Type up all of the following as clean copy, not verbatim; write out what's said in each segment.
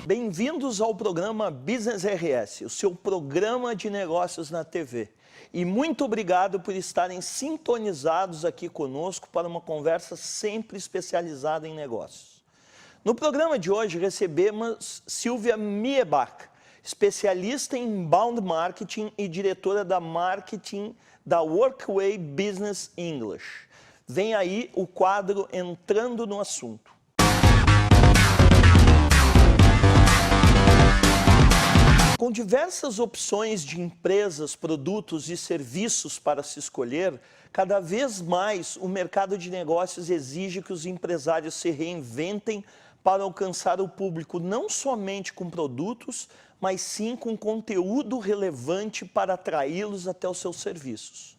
Bem-vindos ao programa Business RS, o seu programa de negócios na TV. E muito obrigado por estarem sintonizados aqui conosco para uma conversa sempre especializada em negócios. No programa de hoje recebemos Silvia Miebach, especialista em inbound marketing e diretora da marketing da Workway Business English. Vem aí o quadro Entrando no Assunto. Com diversas opções de empresas, produtos e serviços para se escolher, cada vez mais o mercado de negócios exige que os empresários se reinventem para alcançar o público não somente com produtos, mas sim com conteúdo relevante para atraí-los até os seus serviços.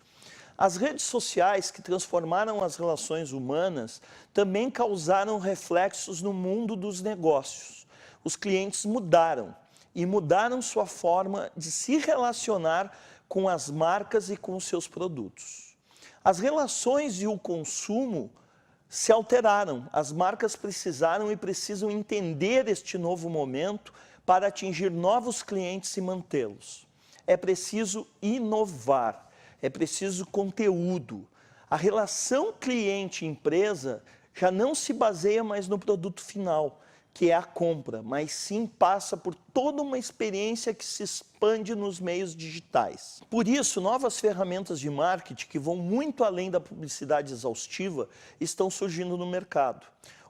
As redes sociais que transformaram as relações humanas também causaram reflexos no mundo dos negócios. Os clientes mudaram e mudaram sua forma de se relacionar com as marcas e com os seus produtos. As relações e o consumo se alteraram. As marcas precisaram e precisam entender este novo momento para atingir novos clientes e mantê-los. É preciso inovar, é preciso conteúdo. A relação cliente-empresa já não se baseia mais no produto final, que é a compra, mas sim passa por toda uma experiência que se expande nos meios digitais. Por isso, novas ferramentas de marketing que vão muito além da publicidade exaustiva estão surgindo no mercado.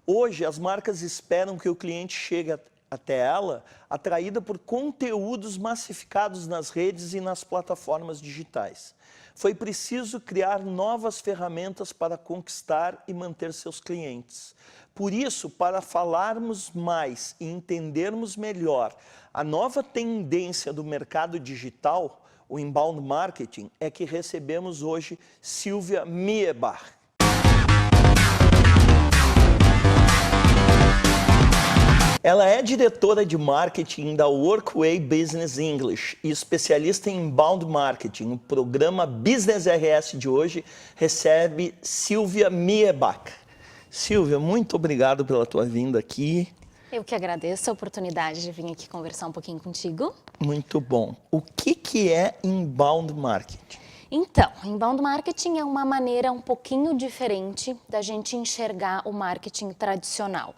Hoje, as marcas esperam que o cliente chegue até ela atraída por conteúdos massificados nas redes e nas plataformas digitais. Foi preciso criar novas ferramentas para conquistar e manter seus clientes. Por isso, para falarmos mais e entendermos melhor a nova tendência do mercado digital, o inbound marketing, é que recebemos hoje Silvia Miebach. Ela é diretora de marketing da Workway Business English e especialista em inbound marketing. O programa Business RS de hoje recebe Silvia Miebach. Silvia, muito obrigado pela tua vinda aqui. Eu que agradeço a oportunidade de vir aqui conversar um pouquinho contigo. Muito bom. O que é inbound marketing? Então, inbound marketing é uma maneira um pouquinho diferente da gente enxergar o marketing tradicional,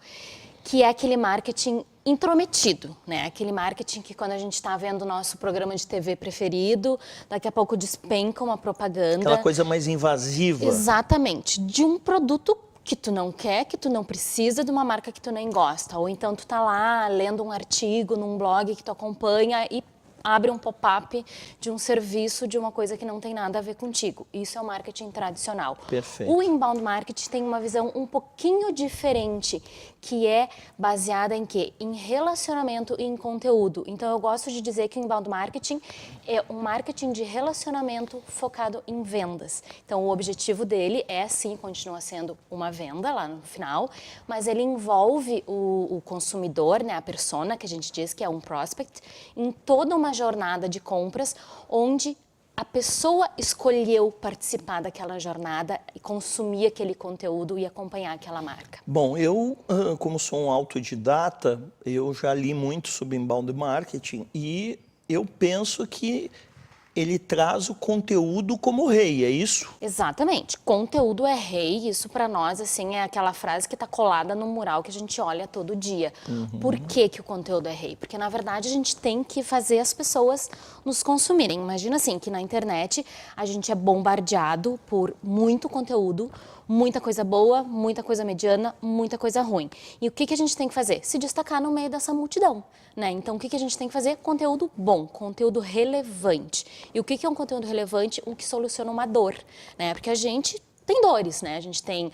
que é aquele marketing intrometido, né? Aquele marketing que quando a gente está vendo o nosso programa de TV preferido, daqui a pouco despenca uma propaganda. Aquela coisa mais invasiva. Exatamente, de um produto que tu não quer, que tu não precisa, de uma marca que tu nem gosta. Ou então tu tá lá lendo um artigo num blog que tu acompanha e abre um pop-up de um serviço, de uma coisa que não tem nada a ver contigo. Isso é o marketing tradicional. Perfeito. O inbound marketing tem uma visão um pouquinho diferente, que é baseada em quê? Em relacionamento e em conteúdo. Então eu gosto de dizer que o inbound marketing é um marketing de relacionamento focado em vendas. Então o objetivo dele é sim, continua sendo uma venda lá no final, mas ele envolve o consumidor, né, a persona, que a gente diz que é um prospect, em toda uma jornada de compras onde a pessoa escolheu participar daquela jornada e consumir aquele conteúdo e acompanhar aquela marca. Bom, eu, como sou um autodidata, eu já li muito sobre inbound marketing e eu penso que ele traz o conteúdo como rei, é isso? Exatamente. Conteúdo é rei, isso para nós assim é aquela frase que está colada no mural que a gente olha todo dia. Por que que o conteúdo é rei? Porque na verdade a gente tem que fazer as pessoas nos consumirem. Imagina assim que na internet a gente é bombardeado por muito conteúdo, muita coisa boa, muita coisa mediana, muita coisa ruim. E o que que a gente tem que fazer? Se destacar no meio dessa multidão, né? Então o que que a gente tem que fazer? Conteúdo bom, conteúdo relevante. E o que que é um conteúdo relevante? Um que soluciona uma dor, né? Porque a gente tem dores, né? A gente tem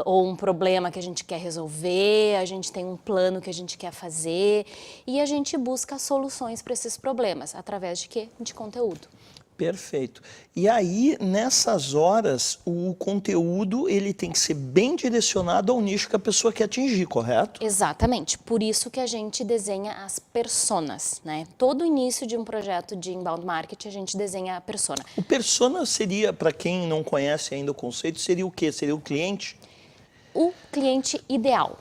ou um problema que a gente quer resolver, a gente tem um plano que a gente quer fazer e a gente busca soluções para esses problemas através de quê? De conteúdo. Perfeito. E aí, nessas horas, o conteúdo ele tem que ser bem direcionado ao nicho que a pessoa quer atingir, correto? Exatamente. Por isso que a gente desenha as personas, né? Todo início de um projeto de inbound marketing, a gente desenha a persona. O persona seria, para quem não conhece ainda o conceito, seria o quê? Seria o cliente? O cliente ideal.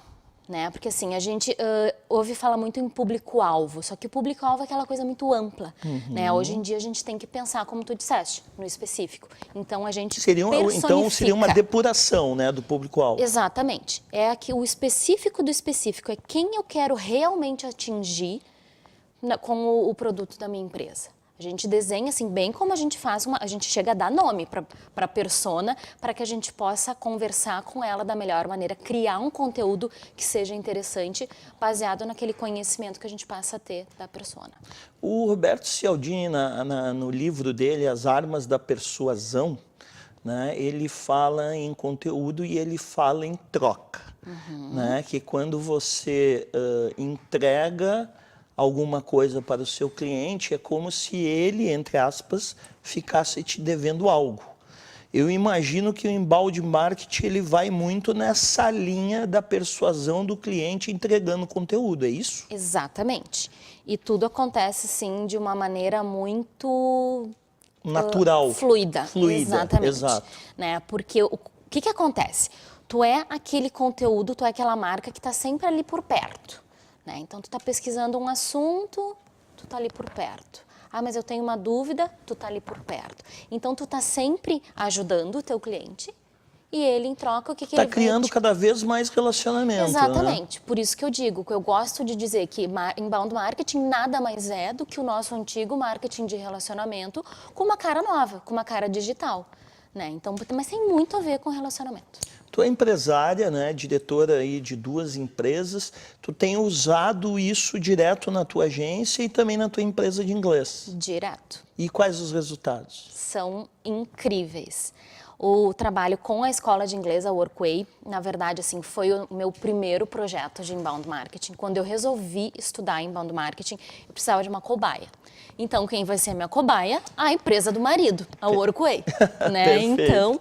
né? Porque assim, a gente ouve falar muito em público-alvo, só que o público-alvo é aquela coisa muito ampla, né? Hoje em dia a gente tem que pensar, como tu disseste, no específico. Então a gente personifica. Então seria uma depuração, né, do público-alvo. Exatamente. É aqui o específico do específico, é quem eu quero realmente atingir com o produto da minha empresa. A gente desenha assim, bem como a gente faz, a gente chega a dar nome para a persona, para que a gente possa conversar com ela da melhor maneira, criar um conteúdo que seja interessante, baseado naquele conhecimento que a gente passa a ter da persona. O Roberto Cialdini, no livro dele, As Armas da Persuasão, né, ele fala em conteúdo e ele fala em troca. Né, que quando você entrega alguma coisa para o seu cliente, é como se ele, entre aspas, ficasse te devendo algo. Eu imagino que o inbound marketing ele vai muito nessa linha da persuasão do cliente entregando conteúdo, é isso? Exatamente. E tudo acontece, sim, de uma maneira muito natural. Fluida, exatamente. Exato. Né? Porque o que acontece? Tu é aquele conteúdo, tu é aquela marca que está sempre ali por perto. Né? Então, tu está pesquisando um assunto, tu está ali por perto. Ah, mas eu tenho uma dúvida, tu está ali por perto. Então, tu está sempre ajudando o teu cliente e ele, em troca, o que ele vai... Está criando cada vez mais relacionamento. Exatamente. Né? Por isso que eu digo, que eu gosto de dizer que inbound marketing nada mais é do que o nosso antigo marketing de relacionamento com uma cara nova, com uma cara digital. Né? Então, mas tem muito a ver com relacionamento. Tu é empresária, né, diretora aí de 2 empresas, tu tem usado isso direto na tua agência e também na tua empresa de inglês. Direto. E quais os resultados? São incríveis. O trabalho com a escola de inglês, a Workway, na verdade, assim, foi o meu primeiro projeto de inbound marketing. Quando eu resolvi estudar inbound marketing, eu precisava de uma cobaia. Então, quem vai ser a minha cobaia? A empresa do marido, a Workway. Né? Então,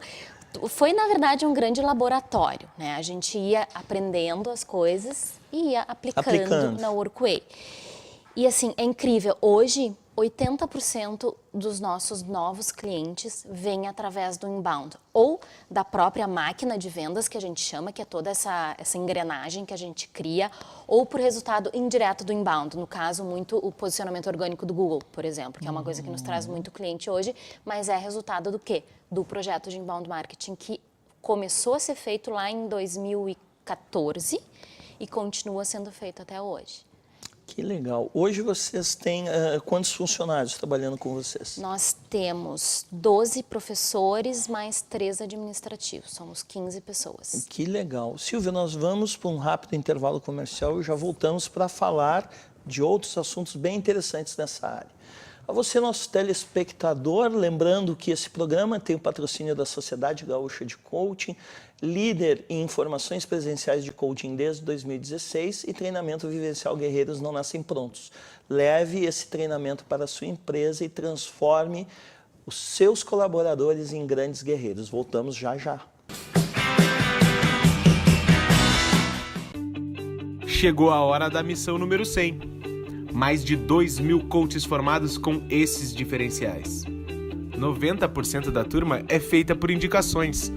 foi, na verdade, um grande laboratório. Né? A gente ia aprendendo as coisas e ia aplicando na Workway. E, assim, é incrível. Hoje, 80% dos nossos novos clientes vêm através do inbound, ou da própria máquina de vendas, que a gente chama, que é toda essa engrenagem que a gente cria, ou por resultado indireto do inbound, no caso, muito o posicionamento orgânico do Google, por exemplo, que é uma coisa que nos traz muito cliente hoje, mas é resultado do quê? Do projeto de inbound marketing que começou a ser feito lá em 2014 e continua sendo feito até hoje. Que legal. Hoje vocês têm quantos funcionários trabalhando com vocês? Nós temos 12 professores mais 3 administrativos. Somos 15 pessoas. Que legal. Silvia, nós vamos para um rápido intervalo comercial e já voltamos para falar de outros assuntos bem interessantes nessa área. A você, nosso telespectador, lembrando que esse programa tem o patrocínio da Sociedade Gaúcha de Coaching, líder em informações presenciais de coaching desde 2016 e treinamento vivencial Guerreiros Não Nascem Prontos. Leve esse treinamento para a sua empresa e transforme os seus colaboradores em grandes guerreiros. Voltamos já já. Chegou a hora da missão número 100. Mais de 2.000 coaches formados com esses diferenciais. 90% da turma é feita por indicações.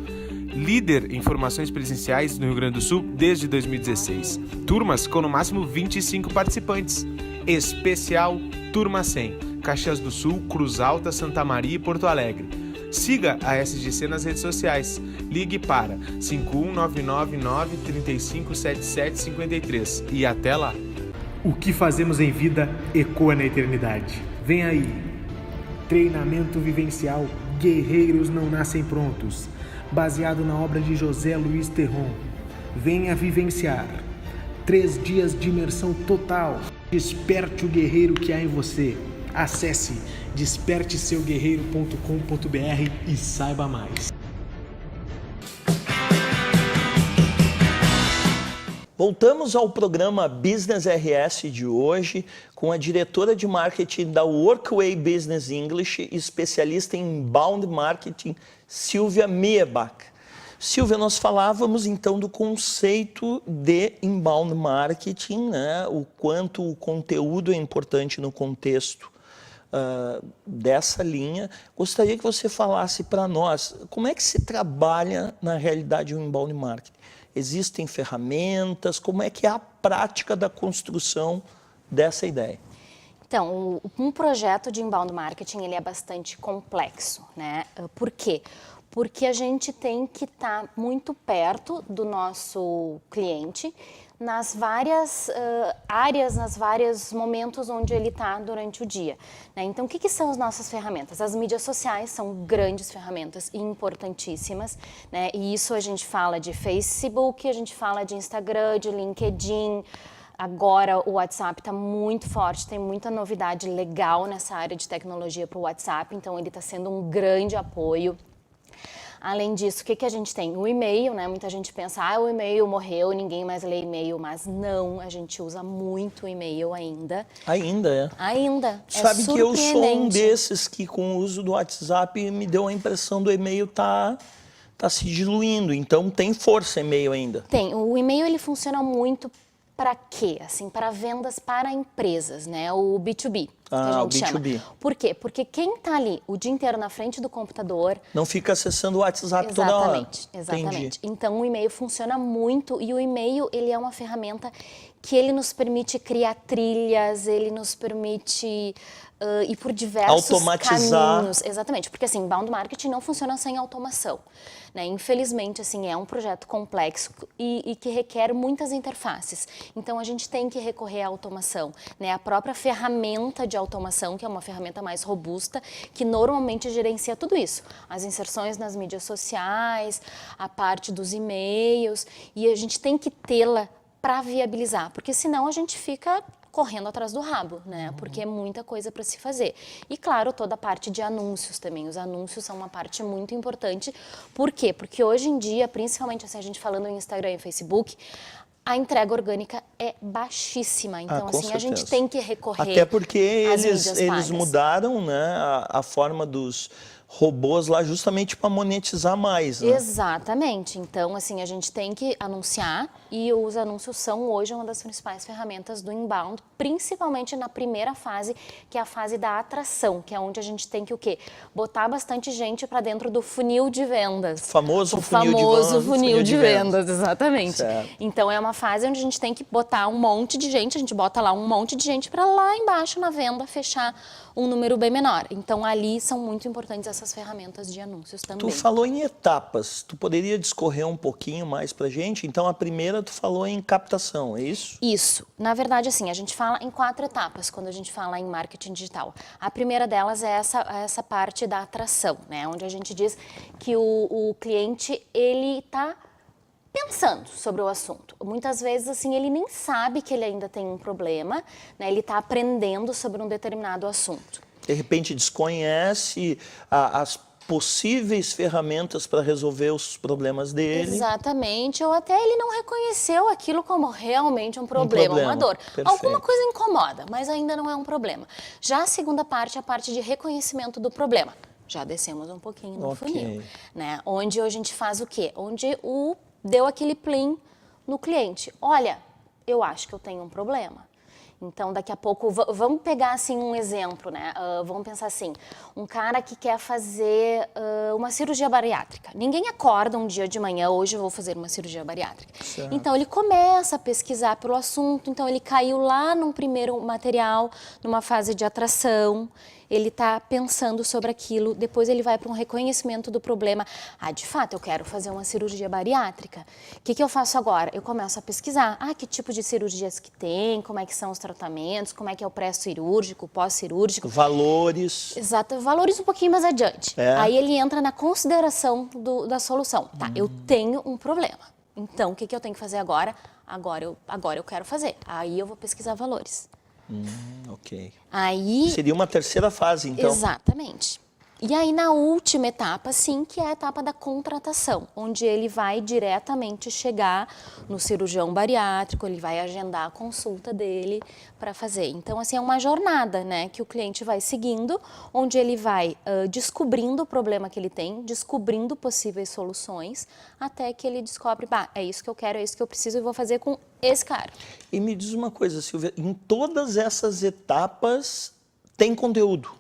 Líder em formações presenciais no Rio Grande do Sul desde 2016. Turmas com no máximo 25 participantes. Especial Turma 100. Caxias do Sul, Cruz Alta, Santa Maria e Porto Alegre. Siga a SGC nas redes sociais. Ligue para 51999357753 e até lá. O que fazemos em vida ecoa na eternidade. Vem aí, treinamento vivencial Guerreiros Não Nascem Prontos, baseado na obra de José Luiz Terron. Venha vivenciar 3 dias de imersão total. Desperte o guerreiro que há em você. Acesse desperteseuguerreiro.com.br e saiba mais. Voltamos ao programa Business RS de hoje com a diretora de marketing da Workway Business English, especialista em inbound marketing, Silvia Miebach. Silvia, nós falávamos então do conceito de inbound marketing, né? O quanto o conteúdo é importante no contexto dessa linha. Gostaria que você falasse para nós como é que se trabalha na realidade o inbound marketing. Existem ferramentas? Como é que é a prática da construção dessa ideia? Então, um projeto de inbound marketing, ele é bastante complexo, né? Por quê? Porque a gente tem que estar muito perto do nosso cliente nas várias áreas, nos vários momentos onde ele está durante o dia, né? Então, o que são as nossas ferramentas? As mídias sociais são grandes ferramentas e importantíssimas, né? E isso a gente fala de Facebook, a gente fala de Instagram, de LinkedIn. Agora o WhatsApp está muito forte, tem muita novidade legal nessa área de tecnologia para o WhatsApp, então ele está sendo um grande apoio. Além disso, o que a gente tem? O e-mail, né? Muita gente pensa, o e-mail morreu, ninguém mais lê e-mail, mas não, a gente usa muito o e-mail ainda. Ainda, é? Ainda, Sabe que eu sou um desses que com o uso do WhatsApp me deu a impressão do e-mail tá se diluindo, então tem força e-mail ainda. Tem, o e-mail ele funciona muito para quê? Assim, para vendas para empresas, né? O B2B, que a gente chama. B2B. Por quê? Porque quem está ali o dia inteiro na frente do computador... Não fica acessando o WhatsApp toda hora. Exatamente. Entendi. Então, o e-mail funciona muito e o e-mail, ele é uma ferramenta que ele nos permite criar trilhas, ele nos permite ir por diversos automatizar. caminhos. Exatamente, porque assim, inbound marketing não funciona sem automação, né? Infelizmente, assim, é um projeto complexo e que requer muitas interfaces. Então, a gente tem que recorrer à automação, né? A própria ferramenta de automação, que é uma ferramenta mais robusta, que normalmente gerencia tudo isso. As inserções nas mídias sociais, a parte dos e-mails, e a gente tem que tê-la para viabilizar, porque senão a gente fica correndo atrás do rabo, né? Porque é muita coisa para se fazer. E claro, toda a parte de anúncios também. Os anúncios são uma parte muito importante. Por quê? Porque hoje em dia, principalmente assim, a gente falando em Instagram e Facebook, a entrega orgânica é baixíssima. Então, assim, a gente tem que recorrer. Até porque às mídias eles pagas. mudaram, né, a forma dos robôs lá justamente para monetizar mais, né? Exatamente. Então, assim, a gente tem que anunciar e os anúncios são hoje uma das principais ferramentas do inbound, principalmente na primeira fase, que é a fase da atração, que é onde a gente tem que o quê? Botar bastante gente para dentro do funil de vendas. O famoso funil de vendas, exatamente. Certo. Então, é uma fase onde a gente tem que botar um monte de gente, a gente bota lá um monte de gente para lá embaixo na venda fechar um número bem menor. Então, ali são muito importantes essas ferramentas de anúncios também. Tu falou em etapas, tu poderia discorrer um pouquinho mais pra gente? Então, a primeira tu falou em captação, é isso? Isso. Na verdade, assim, a gente fala em 4 etapas quando a gente fala em marketing digital. A primeira delas é essa parte da atração, né? Onde a gente diz que o cliente, ele está pensando sobre o assunto. Muitas vezes, assim, ele nem sabe que ele ainda tem um problema, né? Ele está aprendendo sobre um determinado assunto. De repente desconhece as possíveis ferramentas para resolver os problemas dele. Exatamente, ou até ele não reconheceu aquilo como realmente um problema, uma dor. Perfeito. Alguma coisa incomoda, mas ainda não é um problema. Já a segunda parte é a parte de reconhecimento do problema. Já descemos um pouquinho no funil, né? Onde a gente faz o quê? Onde deu aquele plim no cliente. Olha, eu acho que eu tenho um problema. Então, daqui a pouco, vamos pegar assim um exemplo, né? Vamos pensar assim, um cara que quer fazer uma cirurgia bariátrica. Ninguém acorda um dia de manhã, hoje eu vou fazer uma cirurgia bariátrica. Certo. Então, ele começa a pesquisar pelo assunto, então ele caiu lá num primeiro material, numa fase de atração, ele está pensando sobre aquilo, depois ele vai para um reconhecimento do problema. De fato, eu quero fazer uma cirurgia bariátrica. O que eu faço agora? Eu começo a pesquisar. Que tipo de cirurgias que tem, como é que são os tratamentos, como é que é o pré-cirúrgico, o pós-cirúrgico. Valores. Exato, valores um pouquinho mais adiante. Aí ele entra na consideração da solução. Tá, eu tenho um problema. Então, o que eu tenho que fazer agora? Agora eu quero fazer. Aí eu vou pesquisar valores. Ok. Aí... Seria uma terceira fase, então. Exatamente. E aí, na última etapa, sim, que é a etapa da contratação, onde ele vai diretamente chegar no cirurgião bariátrico, ele vai agendar a consulta dele para fazer. Então, assim, é uma jornada, né, que o cliente vai seguindo, onde ele vai descobrindo o problema que ele tem, descobrindo possíveis soluções, até que ele descobre, é isso que eu quero, é isso que eu preciso e vou fazer com esse cara. E me diz uma coisa, Silvia, em todas essas etapas tem conteúdo?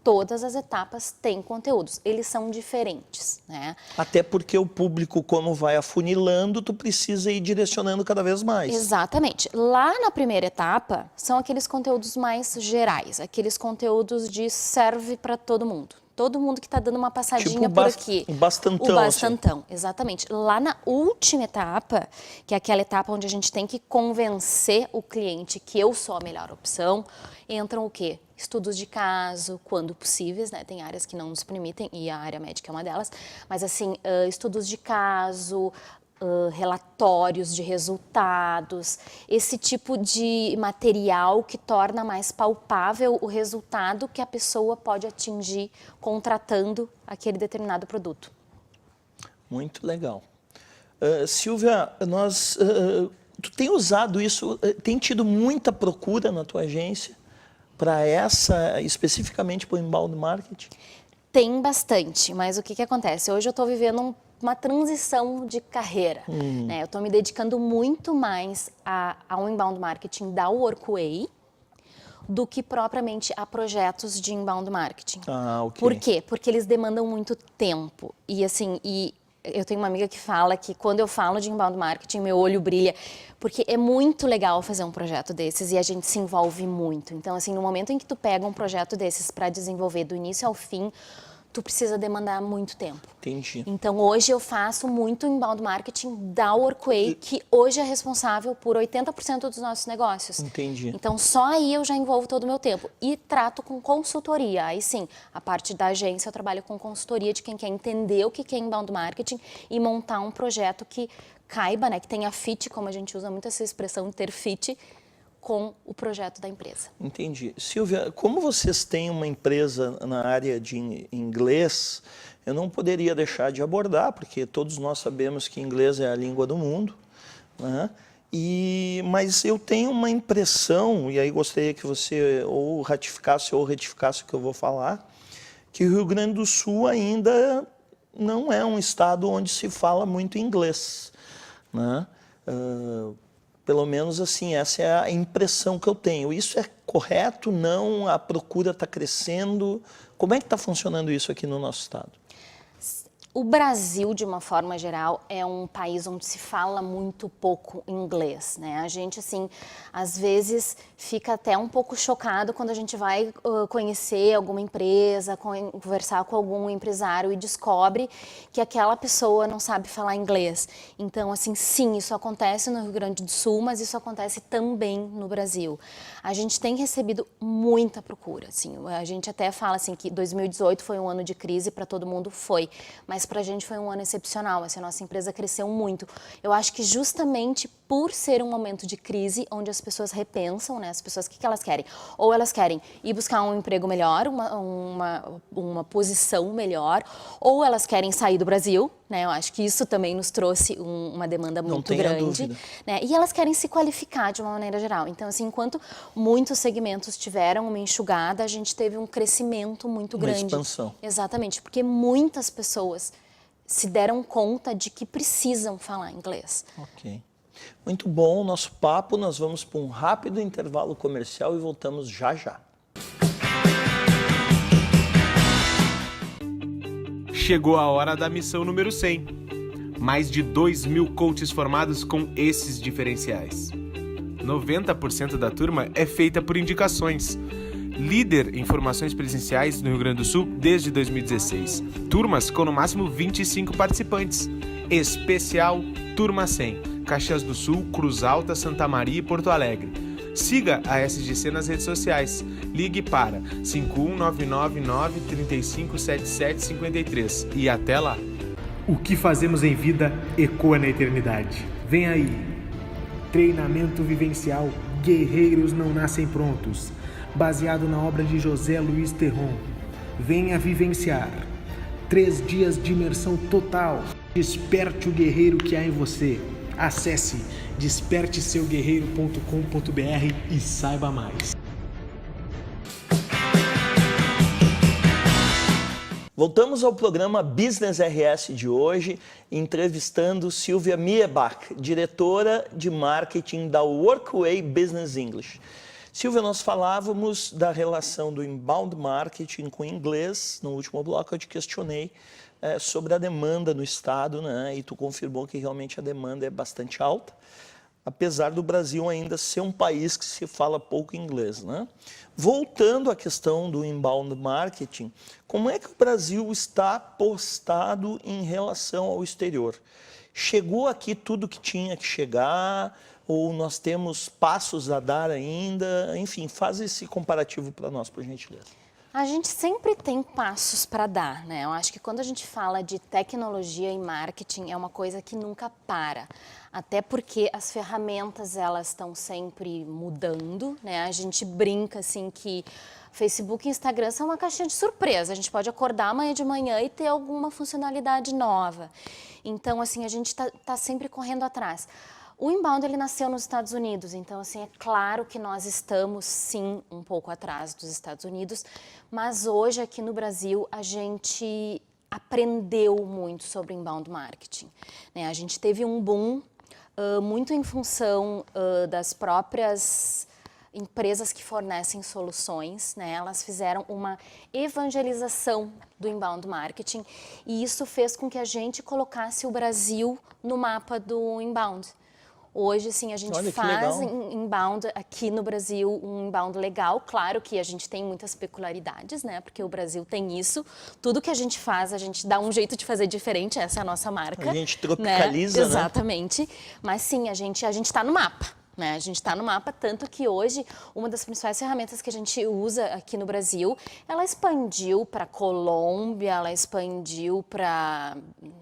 todas as etapas têm conteúdos, eles são diferentes, né? Até porque o público, como vai afunilando, tu precisa ir direcionando cada vez mais. Exatamente. Lá na primeira etapa, são aqueles conteúdos mais gerais, aqueles conteúdos de serve para todo mundo. Todo mundo que está dando uma passadinha Tipo por aqui. O bastantão. O bastantão, exatamente. Lá na última etapa, que é aquela etapa onde a gente tem que convencer o cliente que eu sou a melhor opção, entram o quê? Estudos de caso, quando possíveis, né? Tem áreas que não nos permitem, e a área médica é uma delas, mas assim, estudos de caso, relatórios de resultados, esse tipo de material que torna mais palpável o resultado que a pessoa pode atingir contratando aquele determinado produto. Muito legal. Silvia, tu tem usado isso, tem tido muita procura na tua agência para especificamente para o inbound marketing? Tem bastante, mas o que acontece? Hoje eu estou vivendo uma transição de carreira, né? Eu estou me dedicando muito mais ao inbound marketing da Workway do que propriamente a projetos de inbound marketing. Ah, ok. Por quê? Porque eles demandam muito tempo. E assim, eu tenho uma amiga que fala que quando eu falo de inbound marketing, meu olho brilha, porque é muito legal fazer um projeto desses e a gente se envolve muito. Então, assim, no momento em que tu pega um projeto desses para desenvolver do início ao fim, tu precisa demandar muito tempo. Entendi. Então, hoje eu faço muito inbound marketing da Workway, que hoje é responsável por 80% dos nossos negócios. Entendi. Então, só aí eu já envolvo todo o meu tempo. E trato com consultoria. Aí sim, a parte da agência eu trabalho com consultoria de quem quer entender o que é inbound marketing e montar um projeto que caiba, né, que tenha fit, como a gente usa muito essa expressão, ter fit, com o projeto da empresa. Entendi. Silvia, como vocês têm uma empresa na área de inglês, eu não poderia deixar de abordar, porque todos nós sabemos que inglês é a língua do mundo, né? Mas eu tenho uma impressão, e aí gostaria que você ou ratificasse ou retificasse o que eu vou falar, que o Rio Grande do Sul ainda não é um estado onde se fala muito inglês, né? Pelo menos assim, essa é a impressão que eu tenho. Isso é correto? Não? A procura está crescendo? Como é que está funcionando isso aqui no nosso estado? O Brasil, de uma forma geral, é um país onde se fala muito pouco inglês, né? A gente, assim, às vezes fica até um pouco chocado quando a gente vai conhecer alguma empresa, conversar com algum empresário e descobre que aquela pessoa não sabe falar inglês. Então, assim, sim, isso acontece no Rio Grande do Sul, mas isso acontece também no Brasil. A gente tem recebido muita procura, assim. A gente até fala, assim, que 2018 foi um ano de crise para todo mundo, mas para a gente foi um ano excepcional, assim, a nossa empresa cresceu muito. Eu acho que justamente por ser um momento de crise, onde as pessoas repensam, né, as pessoas, o que elas querem? Ou elas querem ir buscar um emprego melhor, uma posição melhor, ou elas querem sair do Brasil, né, eu acho que isso também nos trouxe uma demanda muito grande, né, e elas querem se qualificar de uma maneira geral. Então, assim, enquanto muitos segmentos tiveram uma enxugada, a gente teve um crescimento muito grande. Uma expansão. Exatamente, porque muitas pessoas se deram conta de que precisam falar inglês. Ok. Muito bom o nosso papo. Nós vamos para um rápido intervalo comercial e voltamos já já. Chegou a hora da missão número 100. Mais de 2.000 coaches formados com esses diferenciais. 90% da turma é feita por indicações. Líder em formações presenciais no Rio Grande do Sul desde 2016. Turmas com no máximo 25 participantes. Especial Turma 100. Caxias do Sul, Cruz Alta, Santa Maria e Porto Alegre. Siga a SGC nas redes sociais. Ligue para 51999357753 e até lá. O que fazemos em vida ecoa na eternidade. Vem aí. Treinamento vivencial Guerreiros Não Nascem Prontos. Baseado na obra de José Luís Terron. Venha vivenciar 3 dias de imersão total. Desperte o guerreiro que há em você. Acesse desperteseuguerreiro.com.br e saiba mais. Voltamos ao programa Business RS de hoje, entrevistando Silvia Miebach, diretora de marketing da Workway Business English. Silvia, nós falávamos da relação do inbound marketing com o inglês. No último bloco eu te questionei sobre a demanda no estado, né? E tu confirmou que realmente a demanda é bastante alta, apesar do Brasil ainda ser um país que se fala pouco inglês, né? Voltando à questão do inbound marketing, como é que o Brasil está postado em relação ao exterior? Chegou aqui tudo que tinha que chegar, ou nós temos passos a dar ainda? Enfim, faz esse comparativo para nós, por gentileza. A gente sempre tem passos para dar, né? Eu acho que quando a gente fala de tecnologia e marketing é uma coisa que nunca para. Até porque as ferramentas, elas estão sempre mudando, né? A gente brinca assim que Facebook e Instagram são uma caixinha de surpresa. A gente pode acordar amanhã de manhã e ter alguma funcionalidade nova. Então, assim, a gente tá sempre correndo atrás. O inbound, ele nasceu nos Estados Unidos, então, assim, é claro que nós estamos, sim, um pouco atrás dos Estados Unidos, mas hoje, aqui no Brasil, a gente aprendeu muito sobre inbound marketing, né? A gente teve um boom muito em função das próprias empresas que fornecem soluções, né? Elas fizeram uma evangelização do inbound marketing e isso fez com que a gente colocasse o Brasil no mapa do inbound. Hoje, sim, a gente faz inbound aqui no Brasil, um inbound legal. Claro que a gente tem muitas peculiaridades, né? Porque o Brasil tem isso. Tudo que a gente faz, a gente dá um jeito de fazer diferente. Essa é a nossa marca. A gente tropicaliza, né? Exatamente. Mas, sim, a gente está no mapa. Né? A gente está no mapa, tanto que hoje uma das principais ferramentas que a gente usa aqui no Brasil, ela expandiu para Colômbia, ela expandiu para,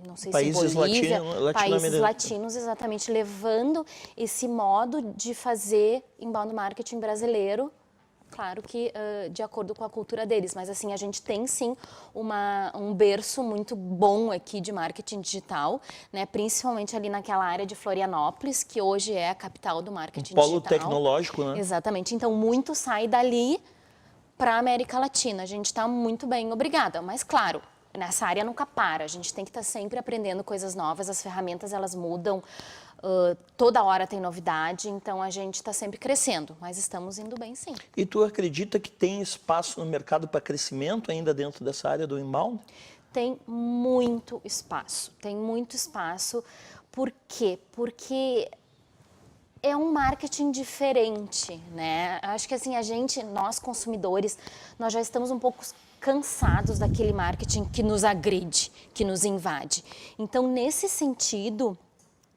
não sei países se Bolívia, países latino-americanos, latinos, exatamente, levando esse modo de fazer inbound marketing brasileiro. Claro que de acordo com a cultura deles, mas assim, a gente tem sim um berço muito bom aqui de marketing digital, né? Principalmente ali naquela área de Florianópolis, que hoje é a capital do marketing digital. Polo tecnológico, né? Exatamente, então muito sai dali para a América Latina. A gente está muito bem, obrigada, mas claro, nessa área nunca para, a gente tem que estar sempre aprendendo coisas novas, as ferramentas elas mudam, toda hora tem novidade, então a gente está sempre crescendo, mas estamos indo bem sim. E tu acredita que tem espaço no mercado para crescimento ainda dentro dessa área do inbound? Tem muito espaço, por quê? Porque é um marketing diferente, né? Acho que assim, nós consumidores, nós já estamos um pouco cansados daquele marketing que nos agride, que nos invade. Então, nesse sentido,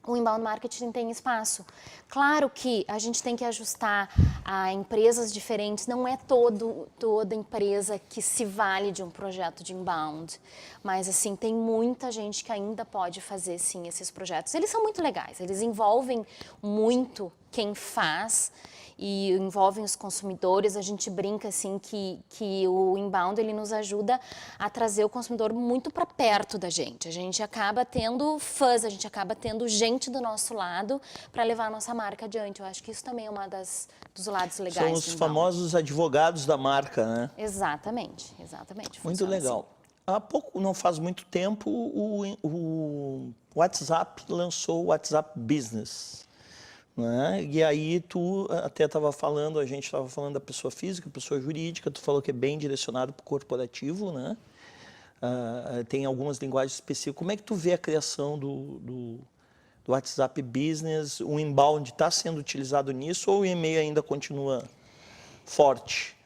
o inbound marketing tem espaço. Claro que a gente tem que ajustar a empresas diferentes, não é toda empresa que se vale de um projeto de inbound, mas assim, tem muita gente que ainda pode fazer sim esses projetos. Eles são muito legais, eles envolvem muito quem faz e envolvem os consumidores. A gente brinca assim que o inbound ele nos ajuda a trazer o consumidor muito para perto da gente. A gente acaba tendo fãs, a gente acaba tendo gente do nosso lado para levar a nossa marca adiante. Eu acho que isso também é uma dos lados legais. São os famosos advogados da marca, né? Exatamente. Muito legal. Há pouco, não faz muito tempo, o WhatsApp lançou o WhatsApp Business. Né? E aí tu até estava falando, a gente estava falando da pessoa física, pessoa jurídica, tu falou que é bem direcionado para o corporativo, né? Tem algumas linguagens específicas. Como é que tu vê a criação do WhatsApp Business? O inbound está sendo utilizado nisso ou o e-mail ainda continua forte?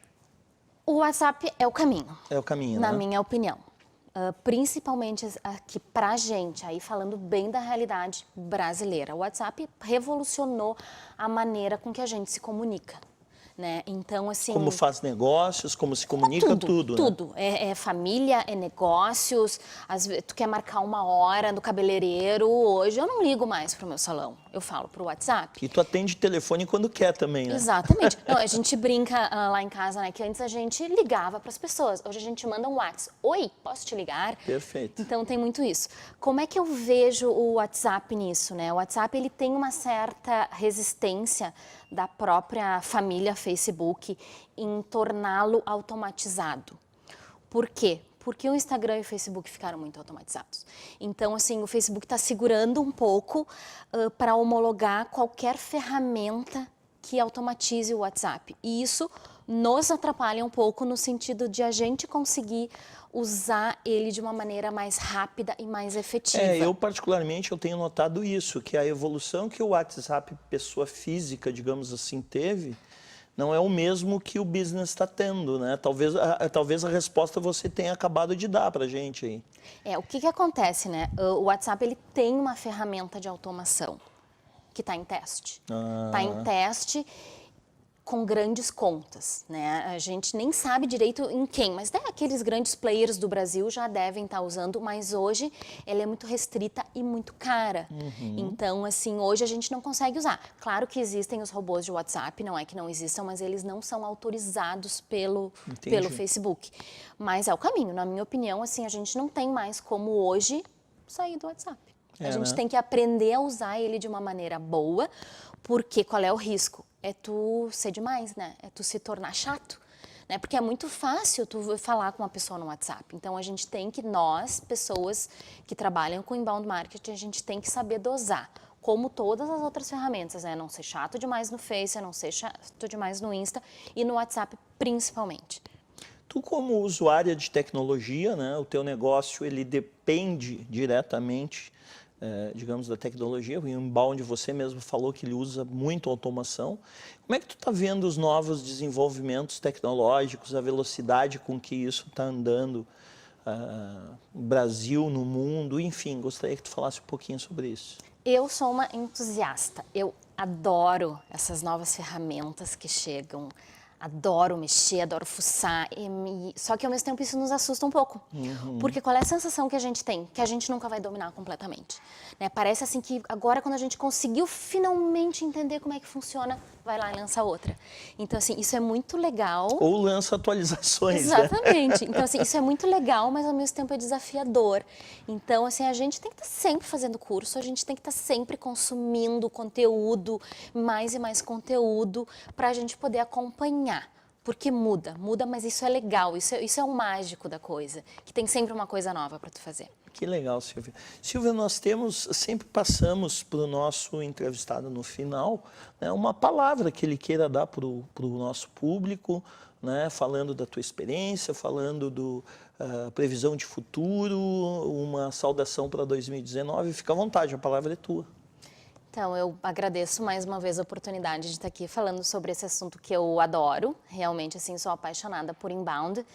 O WhatsApp é o caminho. É o caminho, na né? minha opinião. Principalmente aqui pra gente, aí falando bem da realidade brasileira. O WhatsApp revolucionou a maneira com que a gente se comunica, né? Então, assim... Como faz negócios, como se comunica, tudo, né? Tudo. É família, é negócios, às vezes tu quer marcar uma hora no cabeleireiro, hoje eu não ligo mais pro meu salão, eu falo pro WhatsApp. E tu atende telefone quando quer também, né? Exatamente. Não, a gente brinca lá em casa, né, que antes a gente ligava para as pessoas, hoje a gente manda um WhatsApp. Oi, posso te ligar? Perfeito. Então tem muito isso. Como é que eu vejo o WhatsApp nisso, né? O WhatsApp ele tem uma certa resistência da própria família Facebook em torná-lo automatizado. Por quê? Porque o Instagram e o Facebook ficaram muito automatizados. Então, assim, o Facebook está segurando um pouco para homologar qualquer ferramenta que automatize o WhatsApp. E isso nos atrapalha um pouco no sentido de a gente conseguir usar ele de uma maneira mais rápida e mais efetiva. Eu particularmente eu tenho notado isso, que a evolução que o WhatsApp pessoa física, digamos assim, teve, não é o mesmo que o business está tendo, né? Talvez a resposta você tenha acabado de dar para a gente aí. O que acontece, né? O WhatsApp ele tem uma ferramenta de automação que está em teste. Está em teste com grandes contas, né? A gente nem sabe direito em quem, mas aqueles grandes players do Brasil já devem estar usando, mas hoje ela é muito restrita e muito cara. Então, assim, hoje a gente não consegue usar. Claro que existem os robôs de WhatsApp, não é que não existam, mas eles não são autorizados pelo Facebook. Mas é o caminho, na minha opinião, assim, a gente não tem mais como hoje sair do WhatsApp. A gente tem que aprender a usar ele de uma maneira boa, porque qual é o risco? É tu ser demais, né? É tu se tornar chato, né? Porque é muito fácil tu falar com uma pessoa no WhatsApp. Então, a gente tem que, nós, pessoas que trabalham com inbound marketing, a gente tem que saber dosar. Como todas as outras ferramentas, né? Não ser chato demais no Face, não ser chato demais no Insta e no WhatsApp, principalmente. Tu, como usuária de tecnologia, né? O teu negócio, ele depende diretamente digamos, da tecnologia. O Inbound, você mesmo falou que ele usa muito automação. Como é que tu está vendo os novos desenvolvimentos tecnológicos, a velocidade com que isso está andando no Brasil, no mundo, enfim, gostaria que tu falasse um pouquinho sobre isso. Eu sou uma entusiasta, eu adoro essas novas ferramentas que chegam, adoro mexer, adoro fuçar, só que ao mesmo tempo isso nos assusta um pouco. Porque qual é a sensação que a gente tem? Que a gente nunca vai dominar completamente. Né? Parece assim que agora quando a gente conseguiu finalmente entender como é que funciona, vai lá e lança outra. Então assim, isso é muito legal. Ou lança atualizações. Exatamente. Né? Então assim, isso é muito legal, mas ao mesmo tempo é desafiador. Então assim, a gente tem que estar sempre fazendo curso, a gente tem que estar sempre consumindo conteúdo, mais e mais conteúdo, para a gente poder acompanhar. Porque muda, mas isso é legal, isso é o mágico da coisa, que tem sempre uma coisa nova para tu fazer. Que legal, Silvia. Silvia, sempre passamos para o nosso entrevistado no final, né, uma palavra que ele queira dar para o nosso público, né, falando da tua experiência, falando da previsão de futuro, uma saudação para 2019. Fica à vontade, a palavra é tua. Então, eu agradeço mais uma vez a oportunidade de estar aqui falando sobre esse assunto que eu adoro. Realmente, assim, sou apaixonada por inbound.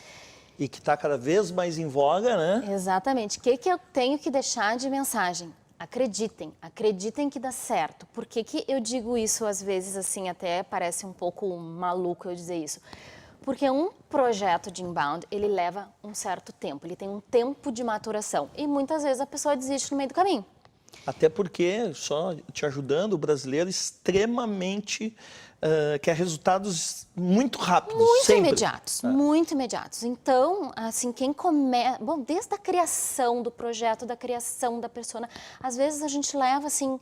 E que está cada vez mais em voga, né? Exatamente. O que eu tenho que deixar de mensagem? Acreditem que dá certo. Por que eu digo isso às vezes, assim, até parece um pouco maluco eu dizer isso? Porque um projeto de inbound, ele leva um certo tempo, ele tem um tempo de maturação. E muitas vezes a pessoa desiste no meio do caminho. Até porque, só te ajudando, o brasileiro extremamente quer resultados muito rápidos, muito imediatos. Então, assim, quem começa... Bom, desde a criação do projeto, da criação da persona, às vezes a gente leva, assim,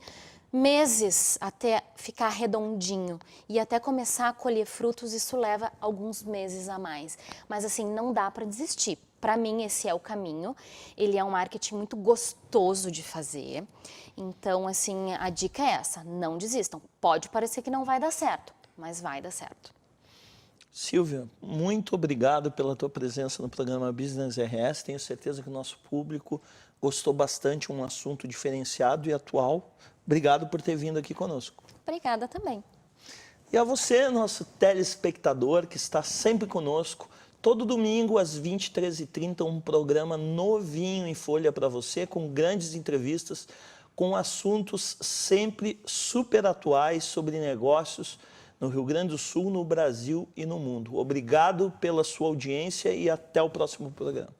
meses até ficar redondinho e até começar a colher frutos, isso leva alguns meses a mais. Mas, assim, não dá para desistir. Para mim, esse é o caminho. Ele é um marketing muito gostoso de fazer. Então, assim, a dica é essa, não desistam. Pode parecer que não vai dar certo, mas vai dar certo. Silvia, muito obrigado pela tua presença no programa Business RS. Tenho certeza que o nosso público gostou bastante, um assunto diferenciado e atual. Obrigado por ter vindo aqui conosco. Obrigada também. E a você, nosso telespectador, que está sempre conosco, todo domingo, às 23h30, um programa novinho em folha para você, com grandes entrevistas, com assuntos sempre super atuais sobre negócios no Rio Grande do Sul, no Brasil e no mundo. Obrigado pela sua audiência e até o próximo programa.